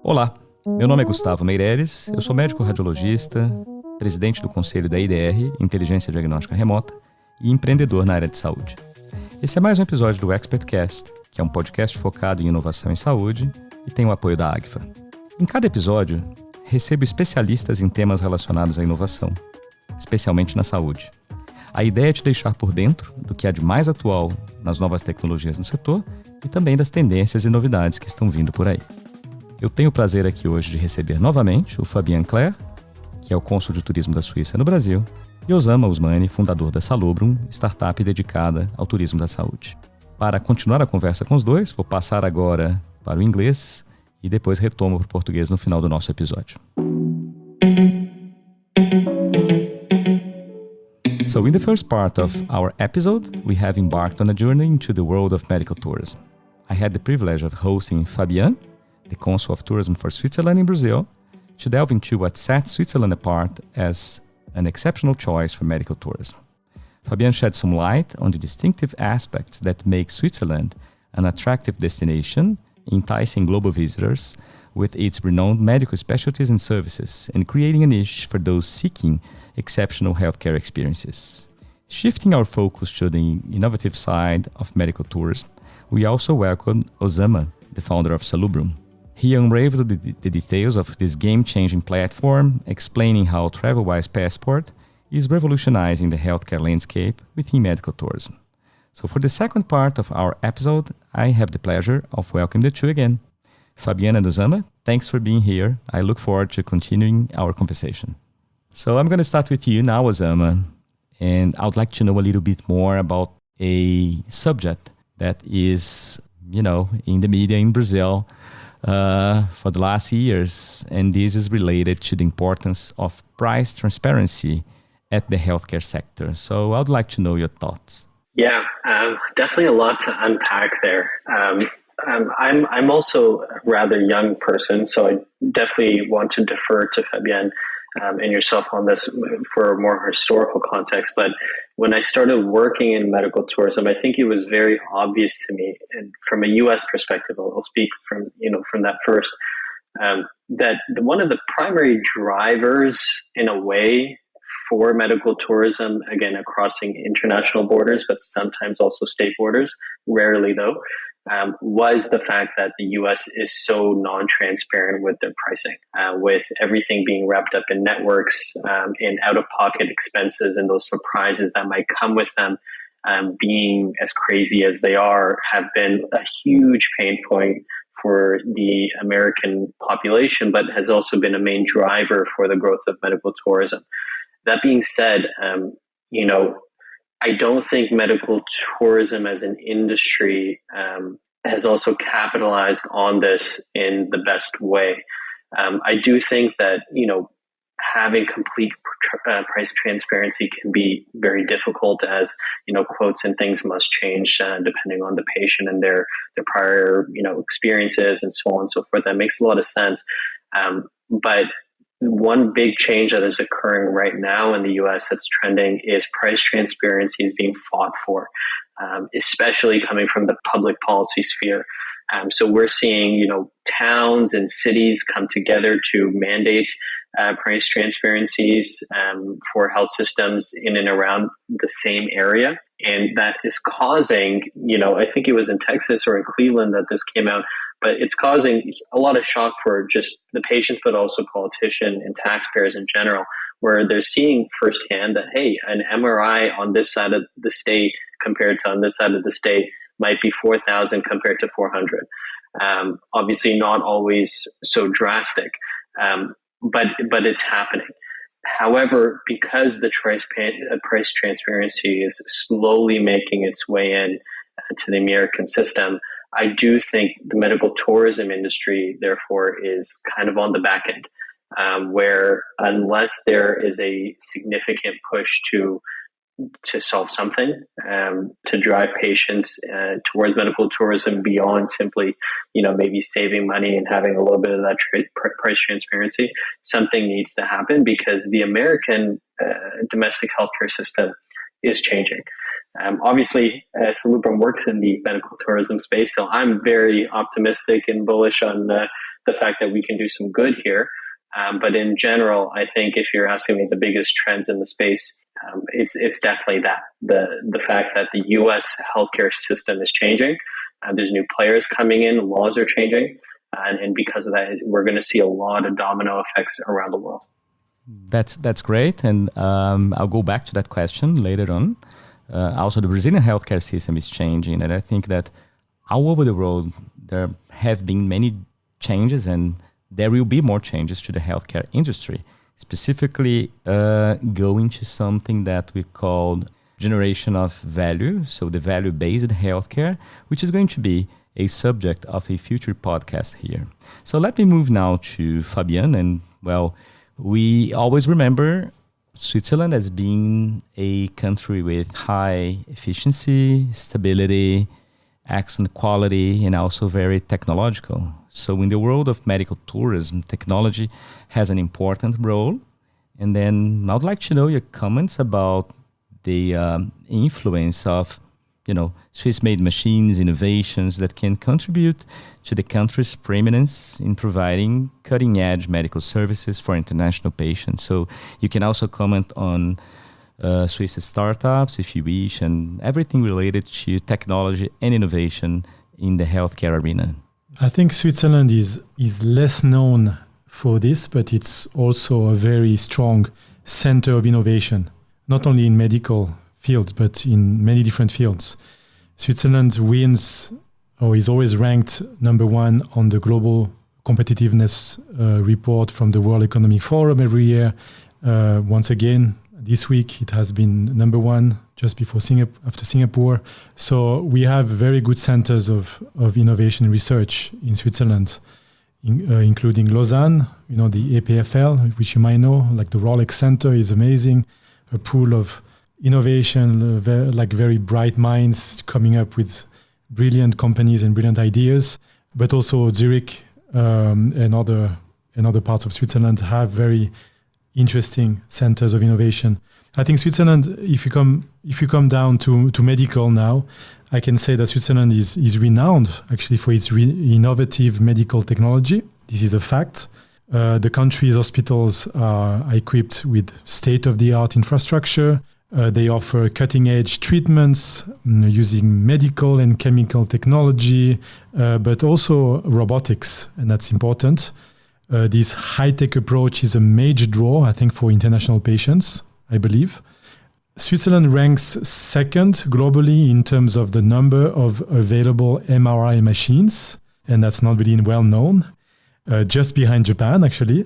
Olá, meu nome é Gustavo Meireles, eu sou médico radiologista, presidente do conselho da IDR, Inteligência Diagnóstica Remota, e empreendedor na área de saúde. Esse é mais um episódio do ExpertCast, que é um podcast focado em inovação em saúde e tem o apoio da AGFA. Em cada episódio, recebo especialistas em temas relacionados à inovação, especialmente na saúde. A ideia é te deixar por dentro do que há de mais atual nas novas tecnologias no setor e também das tendências e novidades que estão vindo por aí. Eu tenho o prazer aqui hoje de receber novamente o Fabien Clerc, que é o cônsul de turismo da Suíça no Brasil, e Osama Usmani, fundador da Salubrum, startup dedicada ao turismo da saúde. Para continuar a conversa com os dois, vou passar agora para o inglês e depois retomo para o português no final do nosso episódio. So in the first part of our episode, we have embarked on a journey into the world of medical tourism. I had the privilege of hosting Fabien, the consul of tourism for Switzerland in Brazil, to delve into what sets Switzerland apart as an exceptional choice for medical tourism. Fabien shed some light on the distinctive aspects that make Switzerland an attractive destination, enticing global visitors with its renowned medical specialties and services, and creating a niche for those seeking exceptional healthcare experiences. Shifting our focus to the innovative side of medical tourism, we also welcomed Osama, the founder of Salubrum. He unraveled the details of this game-changing platform, explaining how TravelWise Passport is revolutionizing the healthcare landscape within medical tourism. So for the second part of our episode, I have the pleasure of welcoming the two again. Fabien and Osama, thanks for being here. I look forward to continuing our conversation. So I'm going to start with you now, Osama, and I would like to know a little bit more about a subject that is, in the media in Brazil for the last years, and this is related to the importance of price transparency at the healthcare sector. So I would like to know your thoughts. Yeah, definitely a lot to unpack there. I'm also a rather young person, so I definitely want to defer to Fabien and yourself on this for a more historical context. But when I started working in medical tourism, I think it was very obvious to me, and from a U.S. perspective, I'll speak from that first, that one of the primary drivers, in a way, for medical tourism, again, crossing international borders, but sometimes also state borders, rarely though, was the fact that the U.S. is so non-transparent with their pricing, with everything being wrapped up in networks, in out-of-pocket expenses, and those surprises that might come with them, being as crazy as they are, have been a huge pain point for the American population, but has also been a main driver for the growth of medical tourism. That being said, I don't think medical tourism as an industry has also capitalized on this in the best way. I do think that, having complete price transparency can be very difficult, as, quotes and things must change depending on the patient and their prior, experiences and so on and so forth. That makes a lot of sense. But one big change that is occurring right now in the U.S. that's trending is price transparency is being fought for, especially coming from the public policy sphere. So we're seeing, towns and cities come together to mandate price transparencies for health systems in and around the same area. And that is causing, I think it was in Texas or in Cleveland that this came out, but it's causing a lot of shock for just the patients, but also politicians and taxpayers in general, where they're seeing firsthand that, hey, an MRI on this side of the state compared to on this side of the state might be 4,000 compared to 400. Obviously not always so drastic, but it's happening. However, because the price transparency is slowly making its way in to the American system, I do think the medical tourism industry, therefore, is kind of on the back end, where unless there is a significant push to solve something, to drive patients towards medical tourism beyond simply, maybe saving money and having a little bit of that price transparency, something needs to happen, because the American domestic healthcare system is changing. Obviously, Salubrum works in the medical tourism space, so I'm very optimistic and bullish on the fact that we can do some good here. But in general, I think if you're asking me the biggest trends in the space, it's definitely that the fact that the U.S. healthcare system is changing. There's new players coming in, laws are changing, and because of that, we're going to see a lot of domino effects around the world. That's great, and I'll go back to that question later on. Also, the Brazilian healthcare system is changing, and I think that all over the world there have been many changes, and there will be more changes to the healthcare industry. Specifically, going to something that we call generation of value, so the value-based healthcare, which is going to be a subject of a future podcast here. So let me move now to Fabien, and well, we always remember Switzerland as being a country with high efficiency, stability, excellent quality, and also very technological. So in the world of medical tourism, technology has an important role. And then I'd like to know your comments about the influence of, Swiss-made machines, innovations that can contribute to the country's preeminence in providing cutting-edge medical services for international patients. So you can also comment on Swiss startups, if you wish, and everything related to technology and innovation in the healthcare arena. I think Switzerland is less known for this, but it's also a very strong center of innovation, not only in medical fields, but in many different fields. Switzerland wins or is always ranked number one on the global competitiveness report from the World Economic Forum every year. Once again, this week it has been number one just before after Singapore. So we have very good centers of innovation research in Switzerland, including Lausanne, the EPFL, which you might know, like the Rolex Center is amazing, a pool of innovation, very bright minds coming up with brilliant companies and brilliant ideas. But also Zurich and other parts of Switzerland have very interesting centers of innovation. I think Switzerland, if you come down to medical now, I can say that Switzerland is renowned actually for its innovative medical technology. This is a fact. The country's hospitals are equipped with state-of-the-art infrastructure. They offer cutting-edge treatments using medical and chemical technology, but also robotics, and that's important. This high-tech approach is a major draw, I think, for international patients, I believe. Switzerland ranks second globally in terms of the number of available MRI machines, and that's not really well known, just behind Japan, actually.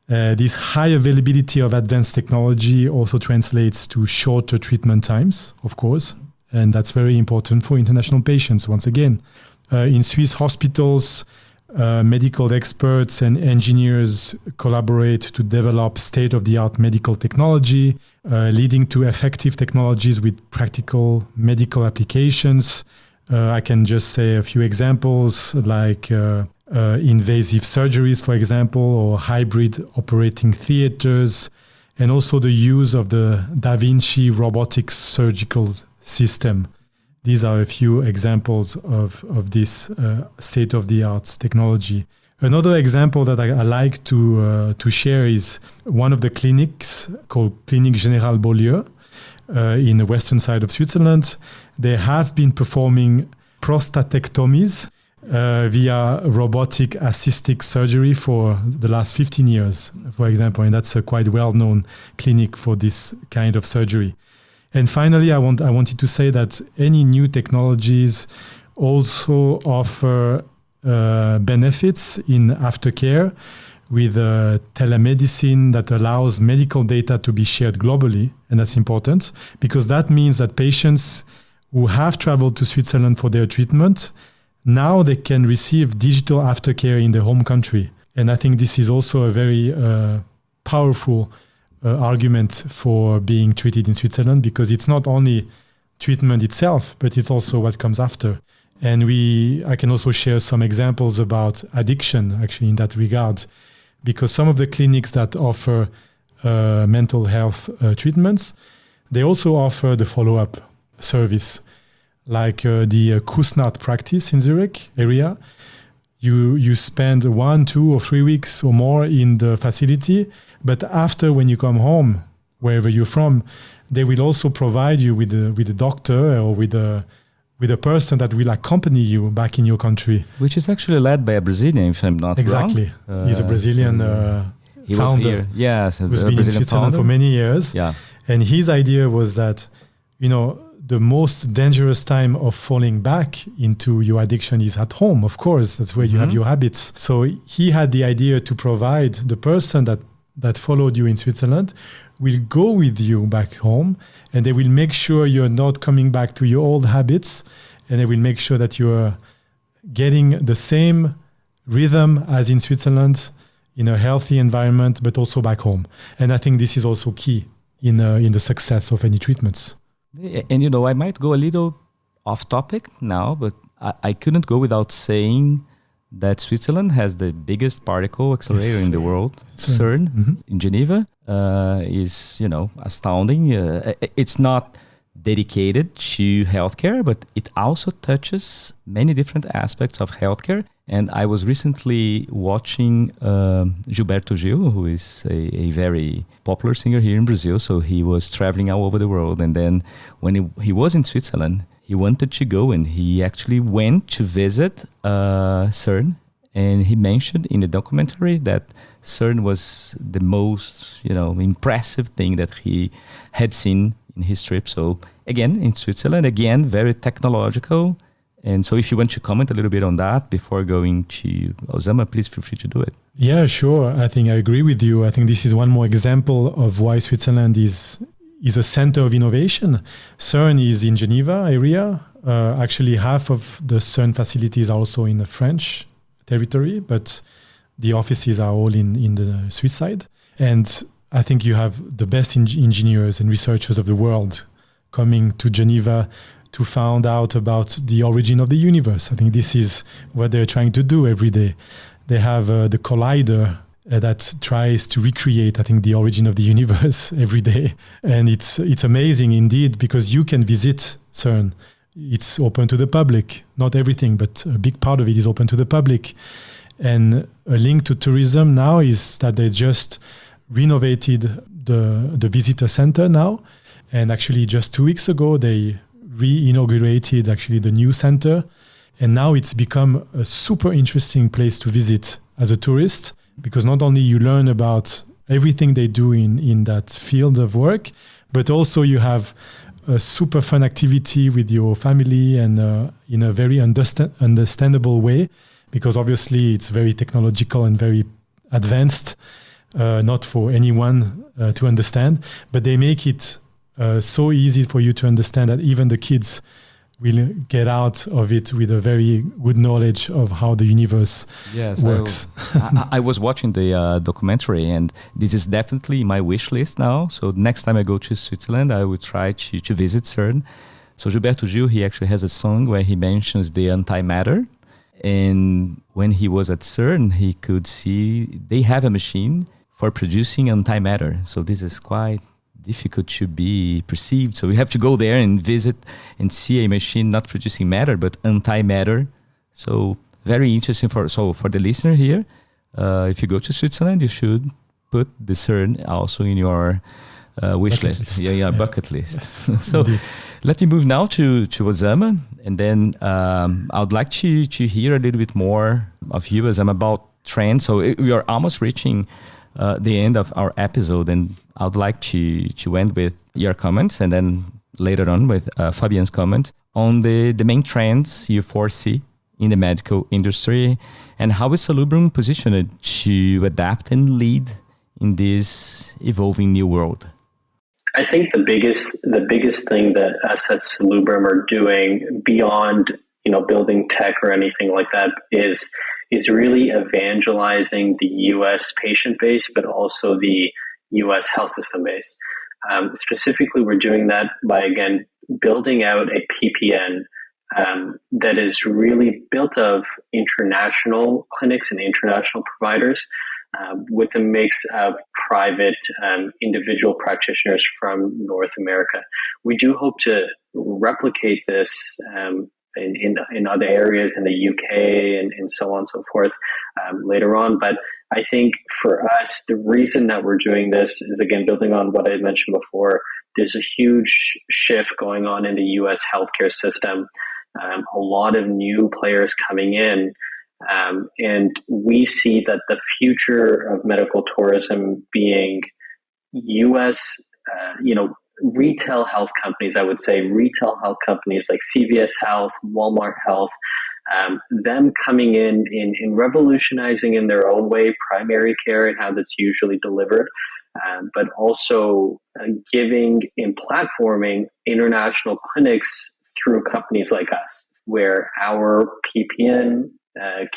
This high availability of advanced technology also translates to shorter treatment times, of course, and that's very important for international patients, once again. In Swiss hospitals, medical experts and engineers collaborate to develop state-of-the-art medical technology, leading to effective technologies with practical medical applications. I can just say a few examples like invasive surgeries, for example, or hybrid operating theaters, and also the use of the Da Vinci robotic surgical system. These are a few examples of this state-of-the-art technology. Another example that I like to share is one of the clinics called Clinique Générale Beaulieu in the western side of Switzerland. They have been performing prostatectomies via robotic assisted surgery for the last 15 years, for example, and that's a quite well-known clinic for this kind of surgery. And finally, I wanted to say that any new technologies also offer benefits in aftercare with telemedicine that allows medical data to be shared globally, and that's important because that means that patients who have traveled to Switzerland for their treatment, now they can receive digital aftercare in their home country. And I think this is also a very powerful argument for being treated in Switzerland because it's not only treatment itself, but it's also what comes after. And I can also share some examples about addiction actually in that regard, because some of the clinics that offer mental health treatments, they also offer the follow-up. service, like the Kusnat practice in Zurich area. You spend 1, 2, or 3 weeks or more in the facility, but after, when you come home, wherever you're from, they will also provide you with a doctor or with a person that will accompany you back in your country. Which is actually led by a Brazilian, if I'm not exactly. wrong. He's a Brazilian he founder. Was here. Yes, who's been in Switzerland for many years. Yeah. And his idea was that, the most dangerous time of falling back into your addiction is at home. Of course, that's where you have your habits. So he had the idea to provide the person that followed you in Switzerland will go with you back home, and they will make sure you're not coming back to your old habits, and they will make sure that you're getting the same rhythm as in Switzerland in a healthy environment, but also back home. And I think this is also key in the success of any treatments. And I might go a little off topic now, but I couldn't go without saying that Switzerland has the biggest particle accelerator in the world. CERN in Geneva is, astounding. It's not dedicated to healthcare, but it also touches many different aspects of healthcare. And I was recently watching Gilberto Gil, who is a very popular singer here in Brazil. So he was traveling all over the world. And then when he was in Switzerland, he wanted to go, and he actually went to visit CERN. And he mentioned in the documentary that CERN was the most, impressive thing that he had seen in his trip. So again, in Switzerland, very technological. And so if you want to comment a little bit on that before going to Osama, please feel free to do it. Yeah, sure. I think I agree with you. I think this is one more example of why Switzerland is a center of innovation. CERN is in Geneva area. Actually, half of the CERN facilities are also in the French territory, but the offices are all in the Swiss side. And I think you have the best engineers and researchers of the world coming to Geneva to find out about the origin of the universe. I think this is what they're trying to do every day. They have the collider that tries to recreate, I think, the origin of the universe every day. And it's amazing indeed, because you can visit CERN. It's open to the public. Not everything, but a big part of it is open to the public. And a link to tourism now is that they just renovated the visitor center now. And actually just 2 weeks ago, they re-inaugurated actually the new center. And now it's become a super interesting place to visit as a tourist, because not only you learn about everything they do in that field of work, but also you have a super fun activity with your family, and in a very understandable way, because obviously it's very technological and very advanced, not for anyone to understand, but they make it so easy for you to understand that even the kids will get out of it with a very good knowledge of how the universe works. I was watching the documentary, and this is definitely my wish list now. So next time I go to Switzerland, I will try to visit CERN. So Gilberto Gil, he actually has a song where he mentions the antimatter. And when he was at CERN, he could see they have a machine for producing antimatter. So this is quite difficult to be perceived. So we have to go there and visit and see a machine not producing matter, but antimatter. So very interesting for the listener here. If you go to Switzerland, you should put the CERN also in your wish list. Yeah, bucket list. Yes, so indeed. Let me move now to Osama, and then I would like to hear a little bit more of you, Osama, about trends. So we are almost reaching the end of our episode, and I would like to end with your comments, and then later on with Fabien's comments on the main trends you foresee in the medical industry, and how is Salubrum positioned to adapt and lead in this evolving new world? I think the biggest thing that us at Salubrum are doing beyond building tech or anything like that is really evangelizing the U.S. patient base, but also the U.S. health system base. Specifically, we're doing that by, again, building out a PPN that is really built of international clinics and international providers. with a mix of private individual practitioners from North America. We do hope to replicate this in other areas in the UK and so on and so forth later on. But I think for us, the reason that we're doing this is, again, building on what I mentioned before, there's a huge shift going on in the US healthcare system. A lot of new players coming in. And we see that the future of medical tourism being US, retail health companies, I would say retail health companies like CVS Health, Walmart Health, them coming in revolutionizing in their own way primary care and how that's usually delivered, but also giving and platforming international clinics through companies like us, where our PPN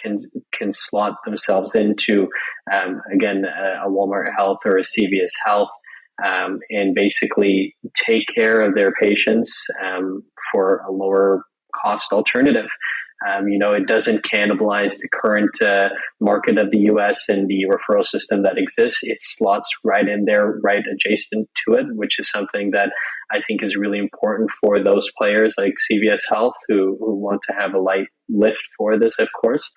can slot themselves into, again, a Walmart Health or a CVS Health, and basically take care of their patients for a lower cost alternative. It doesn't cannibalize the current market of the US and the referral system that exists. It slots right in there, right adjacent to it, which is something that I think is really important for those players like CVS Health who want to have a light lift for this, of course.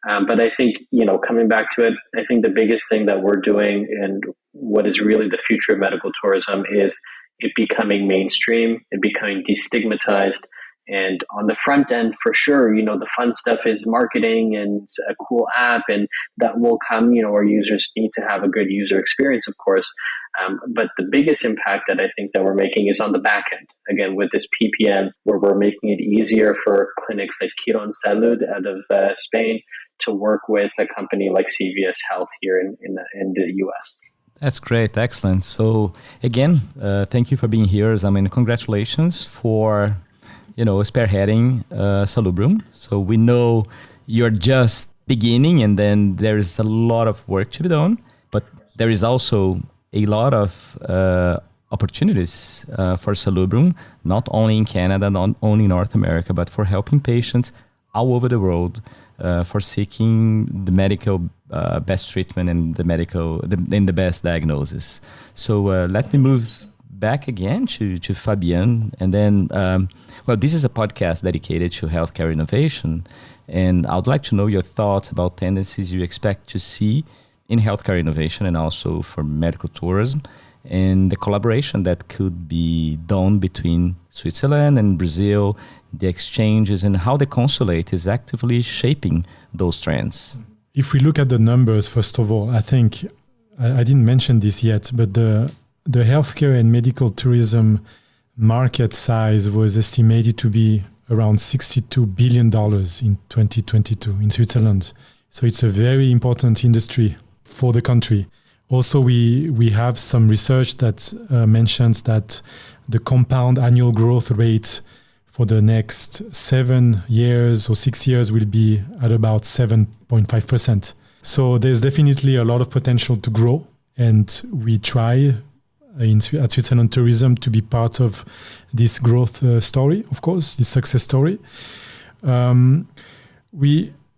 But I think, coming back to it, I think the biggest thing that we're doing and what is really the future of medical tourism is it becoming mainstream, it becoming destigmatized. And on the front end, for sure, the fun stuff is marketing and a cool app, and that will come, our users need to have a good user experience, of course. But the biggest impact that I think that we're making is on the back end. Again, with this PPN, where we're making it easier for clinics like Quirón Salud out of Spain to work with a company like CVS Health here in the US. That's great. Excellent. So again, thank you for being here. Congratulations for spearheading Salubrum. So we know you're just beginning, and then there's a lot of work to be done, but there is also a lot of opportunities for Salubrum, not only in Canada, not only in North America, but for helping patients all over the world for seeking the medical best treatment and the best diagnosis. So let me move back again to Fabien, and then this is a podcast dedicated to healthcare innovation, and I would like to know your thoughts about tendencies you expect to see in healthcare innovation and also for medical tourism, and the collaboration that could be done between Switzerland and Brazil, the exchanges, and how the consulate is actively shaping those trends. If we look at the numbers, first of all, I think I didn't mention this yet, but the healthcare and medical tourism market size was estimated to be around $62 billion in 2022 in Switzerland. So it's a very important industry for the country. Also, we have some research that mentions that the compound annual growth rate for the next 7 years or 6 years will be at about 7.5%. So there's definitely a lot of potential to grow, and we try at Switzerland Tourism to be part of this growth story, of course, this success story.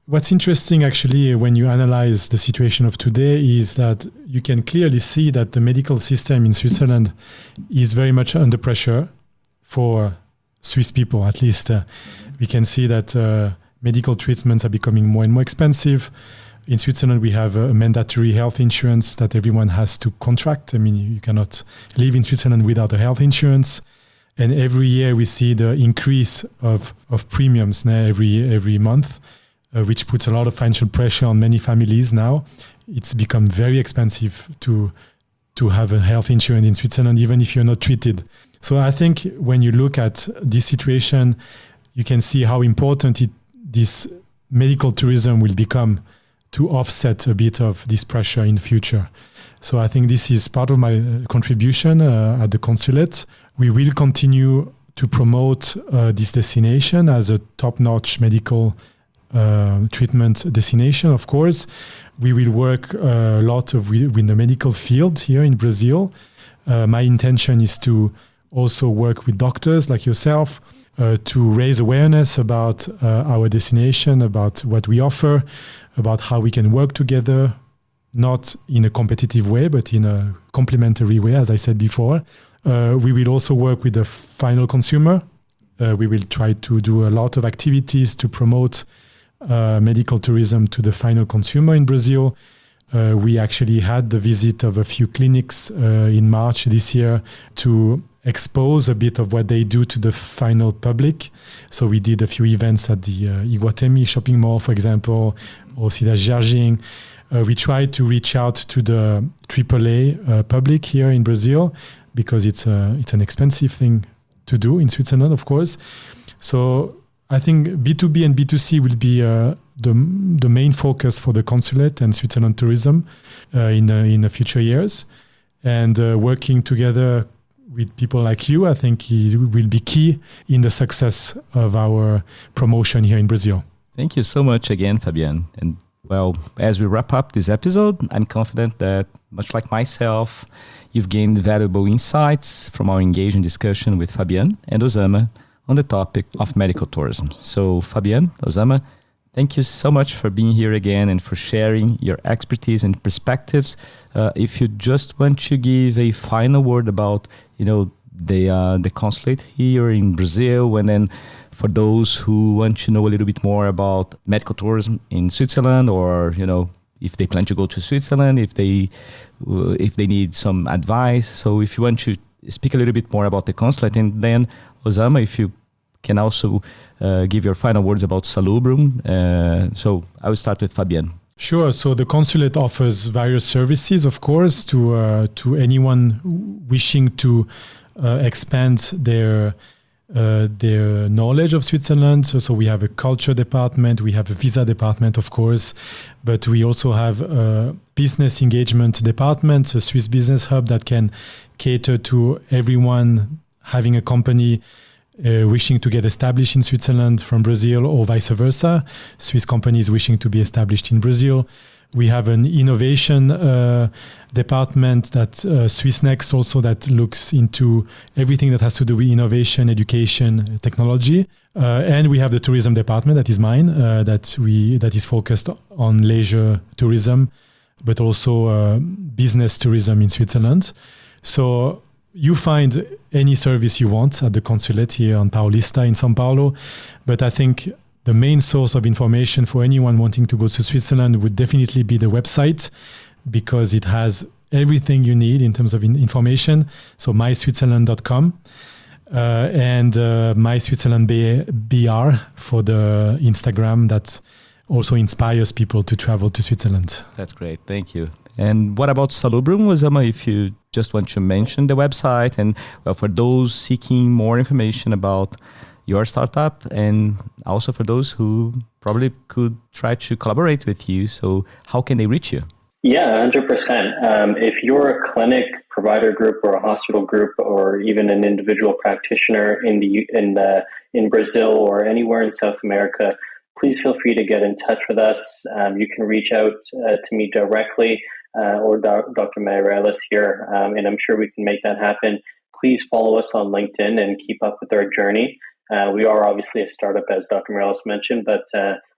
What's interesting, actually, when you analyze the situation of today is that you can clearly see that the medical system in Switzerland is very much under pressure for Swiss people, at least. We can see that medical treatments are becoming more and more expensive. In Switzerland, we have a mandatory health insurance that everyone has to contract. You cannot live in Switzerland without a health insurance. And every year we see the increase of premiums every month, which puts a lot of financial pressure on many families now. It's become very expensive to have a health insurance in Switzerland, even if you're not treated. So I think when you look at this situation, you can see how important this medical tourism will become to offset a bit of this pressure in the future. So I think this is part of my contribution at the consulate. We will continue to promote this destination as a top-notch medical treatment destination, of course. We will work a lot with the medical field here in Brazil. My intention is to also work with doctors like yourself to raise awareness about our destination, about what we offer, about how we can work together, not in a competitive way, but in a complementary way, as I said before. We will also work with the final consumer. We will try to do a lot of activities to promote medical tourism to the final consumer in Brazil. We actually had the visit of a few clinics in March this year to expose a bit of what they do to the final public. So we did a few events at the Iguatemi shopping mall, for example, or Cidade Jardim. We tried to reach out to the AAA public here in Brazil because it's an expensive thing to do in Switzerland, of course. So I think B2B and B2C will be the main focus for the consulate and Switzerland tourism in the future years. And working together with people like you, I think it will be key in the success of our promotion here in Brazil. Thank you so much again, Fabien. And well, as we wrap up this episode, I'm confident that, much like myself, you've gained valuable insights from our engaging discussion with Fabien and Osama on the topic of medical tourism. So, Fabien, Osama, thank you so much for being here again and for sharing your expertise and perspectives. If you just want to give a final word about, the consulate here in Brazil, and then for those who want to know a little bit more about medical tourism in Switzerland, or if they plan to go to Switzerland, if they need some advice. So if you want to speak a little bit more about the consulate, and then Osama, if you can also give your final words about Salubrum. So I will start with Fabien. Sure. So the consulate offers various services, of course, to anyone wishing to expand their knowledge of Switzerland. So we have a culture department, we have a visa department, of course, but we also have a business engagement department, a Swiss business hub that can cater to everyone having a company wishing to get established in Switzerland from Brazil, or vice versa, Swiss companies wishing to be established in Brazil. We have an innovation department, that Swiss Next also, that looks into everything that has to do with innovation, education, technology. And we have the tourism department, that is mine, that is focused on leisure tourism, but also business tourism in Switzerland. So you find any service you want at the consulate here on Paulista in São Paulo. But I think the main source of information for anyone wanting to go to Switzerland would definitely be the website, because it has everything you need in terms of information. So myswitzerland.com and myswitzerlandbr for the Instagram, that also inspires people to travel to Switzerland. That's great. Thank you. And what about Salubrum, Osama, if you just want to mention the website, and for those seeking more information about your startup, and also for those who probably could try to collaborate with you. So how can they reach you? Yeah, 100%. If you're a clinic, provider group, or a hospital group, or even an individual practitioner in Brazil or anywhere in South America, please feel free to get in touch with us. You can reach out to me directly or Dr. Meireles here, and I'm sure we can make that happen. Please follow us on LinkedIn and keep up with our journey. We are obviously a startup, as Dr. Meireles mentioned, but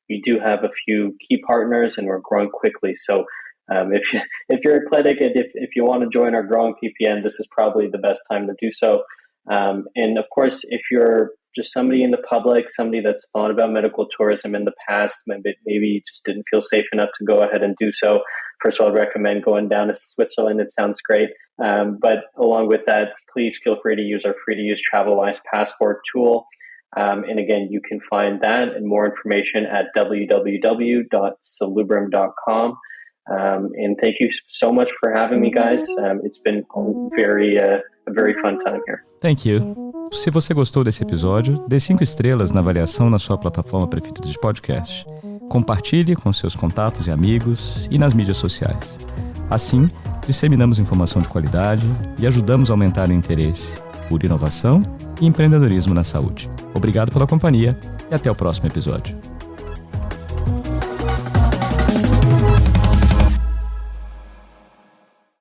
we do have a few key partners, and we're growing quickly. So if you're a clinic and if you want to join our growing PPN, this is probably the best time to do so. And of course, if you're just somebody in the public, somebody that's thought about medical tourism in the past, maybe just didn't feel safe enough to go ahead and do so, first of all, I'd recommend going down to Switzerland. It sounds great. But along with that, please feel free to use our free-to-use TravelWise Passport tool. And again, you can find that and more information at www.salubrum.com. And thank you so much for having me, guys. It's been a very fun time here. Thank you. Se você gostou desse episódio, dê 5 estrelas na avaliação na sua plataforma preferida de podcast. Compartilhe com seus contatos e amigos e nas mídias sociais. Assim, disseminamos informação de qualidade e ajudamos a aumentar o interesse por inovação e empreendedorismo na saúde. Obrigado pela companhia e até o próximo episódio.